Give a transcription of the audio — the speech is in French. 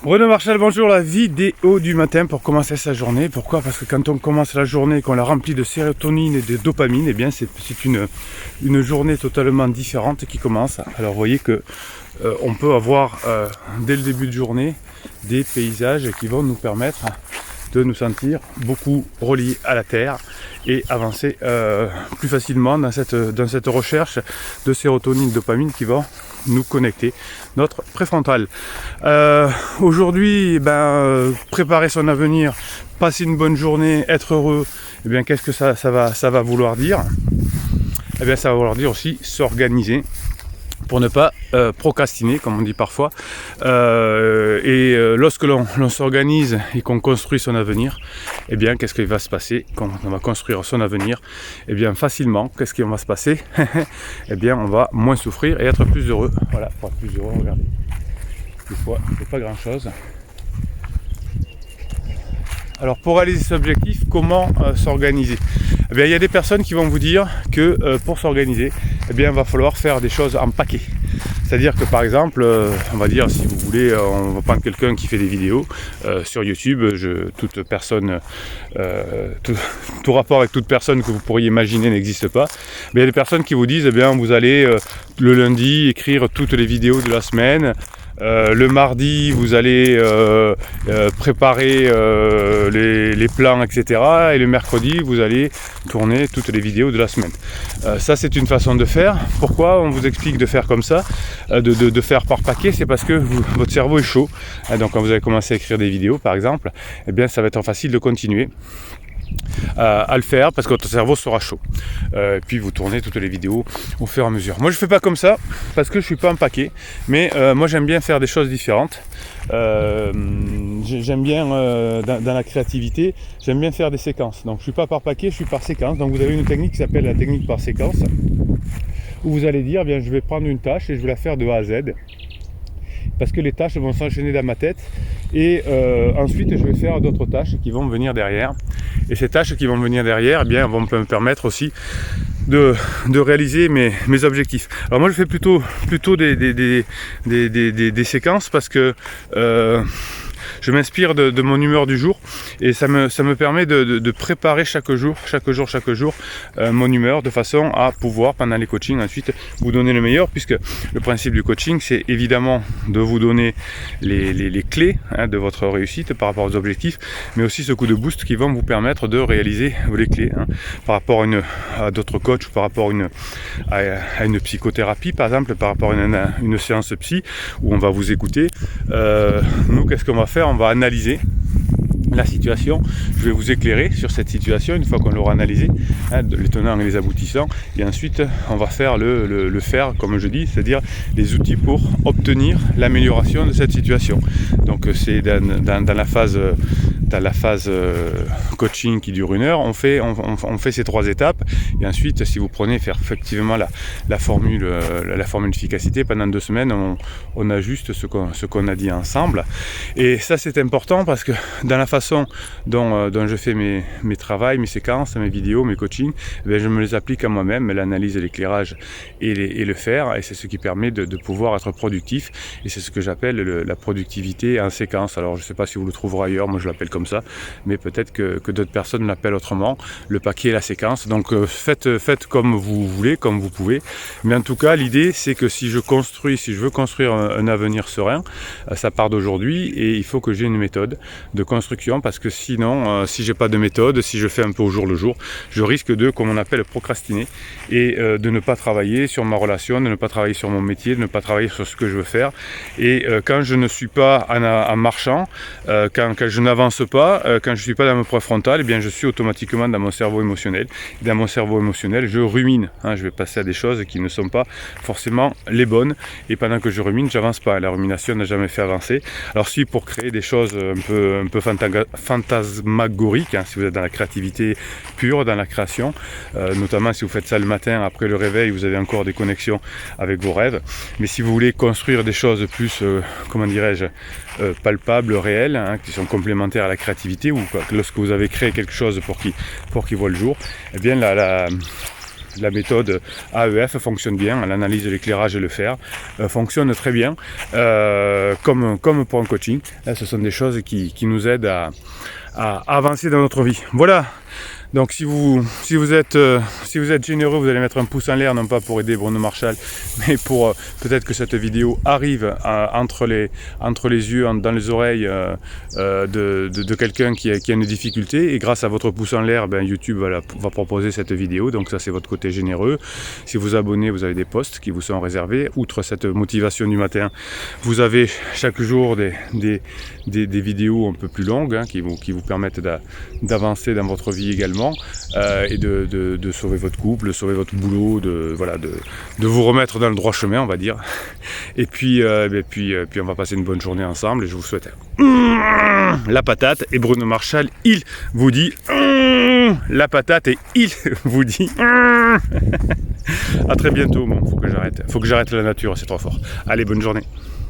Bruno Marchal, bonjour, la vidéo du matin pour commencer sa journée. Pourquoi? Parce que quand on commence la journée, qu'on la remplit de sérotonine et de dopamine, eh bien c'est une journée totalement différente qui commence. Alors vous voyez que on peut avoir dès le début de journée des paysages qui vont nous permettre de nous sentir beaucoup reliés à la terre et avancer plus facilement dans cette recherche de sérotonine, dopamine qui vont nous connecter notre préfrontal. Aujourd'hui, préparer son avenir, passer une bonne journée, être heureux, eh bien qu'est-ce que ça va vouloir dire? Eh bien ça va vouloir dire aussi s'organiser pour ne pas procrastiner, comme on dit parfois. Lorsque l'on s'organise et qu'on construit son avenir, eh bien, qu'est-ce qui va se passer quand on va construire son avenir? Eh bien, facilement, qu'est-ce qui va se passer? Eh bien, on va moins souffrir et être plus heureux. Voilà, pour être plus heureux, regardez. Des fois, c'est pas grand-chose. Alors, pour réaliser cet objectif, comment s'organiser? Eh bien, il y a des personnes qui vont vous dire que pour s'organiser, eh bien, il va falloir faire des choses en paquet. C'est-à-dire que par exemple, on va dire, si vous voulez, on va prendre quelqu'un qui fait des vidéos sur YouTube, toute personne, tout rapport avec toute personne que vous pourriez imaginer n'existe pas. Mais il y a des personnes qui vous disent, eh bien, vous allez le lundi écrire toutes les vidéos de la semaine. Le mardi, vous allez préparer les plans, etc. Et le mercredi, vous allez tourner toutes les vidéos de la semaine. Ça, c'est une façon de faire. Pourquoi on vous explique de faire comme ça, de faire par paquet? C'est parce que votre cerveau est chaud. Donc, quand vous allez commencer à écrire des vidéos, par exemple, eh bien, ça va être facile de continuer à le faire parce que votre cerveau sera chaud. Puis vous tournez toutes les vidéos au fur et à mesure. Moi je fais pas comme ça parce que je suis pas un paquet, mais moi j'aime bien faire des choses différentes. J'aime bien dans la créativité, j'aime bien faire des séquences. Donc je suis pas par paquet, je suis par séquence. Donc vous avez une technique qui s'appelle la technique par séquence, où vous allez dire, bien je vais prendre une tâche et je vais la faire de A à Z. Parce que les tâches vont s'enchaîner dans ma tête et ensuite je vais faire d'autres tâches qui vont venir derrière, et ces tâches qui vont venir derrière, eh bien, vont me permettre aussi de réaliser mes objectifs. Alors moi je fais plutôt des séquences parce que je m'inspire de mon humeur du jour et ça me permet de préparer chaque jour mon humeur, de façon à pouvoir pendant les coachings ensuite vous donner le meilleur, puisque le principe du coaching c'est évidemment de vous donner les clés de votre réussite par rapport aux objectifs, mais aussi ce coup de boost qui va vous permettre de réaliser les clés par rapport à d'autres coachs ou par rapport à une psychothérapie, par exemple, par rapport à une séance psy où on va vous écouter. Nous, qu'est-ce qu'on va faire? On va analyser la situation, je vais vous éclairer sur cette situation une fois qu'on l'aura analysé, les tenants et les aboutissants, et ensuite on va faire le faire, comme je dis, c'est-à-dire les outils pour obtenir l'amélioration de cette situation. Donc c'est dans la phase coaching qui dure 1 heure, on fait ces 3 étapes, et ensuite si vous prenez faire effectivement la formule d'efficacité pendant 2 semaines, on ajuste ce qu'on a dit ensemble. Et ça c'est important parce que dans la façon dont je fais mes travails, mes séquences, mes vidéos, mes coachings, eh bien, je me les applique à moi-même, l'analyse, l'éclairage et le faire, et c'est ce qui permet de pouvoir être productif, et c'est ce que j'appelle la productivité en séquence. Alors je ne sais pas si vous le trouverez ailleurs, moi je l'appelle comme ça, mais peut-être que d'autres personnes l'appellent autrement, le paquet et la séquence. Donc faites comme vous voulez, comme vous pouvez, mais en tout cas l'idée c'est que si je veux construire un avenir serein, ça part d'aujourd'hui, et il faut que j'ai une méthode de construction, parce que sinon, si j'ai pas de méthode, si je fais un peu au jour le jour, je risque de, comme on appelle, procrastiner, et de ne pas travailler sur ma relation, de ne pas travailler sur mon métier, de ne pas travailler sur ce que je veux faire. Et quand je ne suis pas en marchant, quand je n'avance pas, quand je ne suis pas dans mon préfrontal, eh bien je suis automatiquement dans mon cerveau émotionnel. Et dans mon cerveau émotionnel, je rumine. Je vais passer à des choses qui ne sont pas forcément les bonnes, et pendant que je rumine, j'avance pas. La rumination n'a jamais fait avancer. Alors si pour créer des choses un peu fantasmagorique, si vous êtes dans la créativité pure, dans la création, notamment si vous faites ça le matin après le réveil, vous avez encore des connexions avec vos rêves. Mais si vous voulez construire des choses plus, palpables, réelles, qui sont complémentaires à la créativité, ou lorsque vous avez créé quelque chose pour qu'il voit le jour, eh bien la méthode AEF fonctionne bien, l'analyse de l'éclairage et le fer fonctionne très bien, comme pour un coaching. Là, ce sont des choses qui nous aident à avancer dans notre vie. Voilà. Donc si vous êtes généreux, vous allez mettre un pouce en l'air, non pas pour aider Bruno Marchal, mais pour peut-être que cette vidéo arrive entre les yeux, dans les oreilles de quelqu'un qui a une difficulté, et grâce à votre pouce en l'air, YouTube va proposer cette vidéo. Donc ça, c'est votre côté généreux. Si vous abonnez, vous avez des posts qui vous sont réservés. Outre cette motivation du matin, vous avez chaque jour des vidéos un peu plus longues, qui vous permettent d'avancer dans votre vie également. Et de sauver votre couple, de sauver votre boulot, de vous remettre dans le droit chemin, on va dire. Et puis on va passer une bonne journée ensemble, et je vous souhaite la patate. Et Bruno Marchal, il vous dit la patate, et il vous dit à très bientôt. Bon, faut que j'arrête la nature, c'est trop fort. Allez, bonne journée.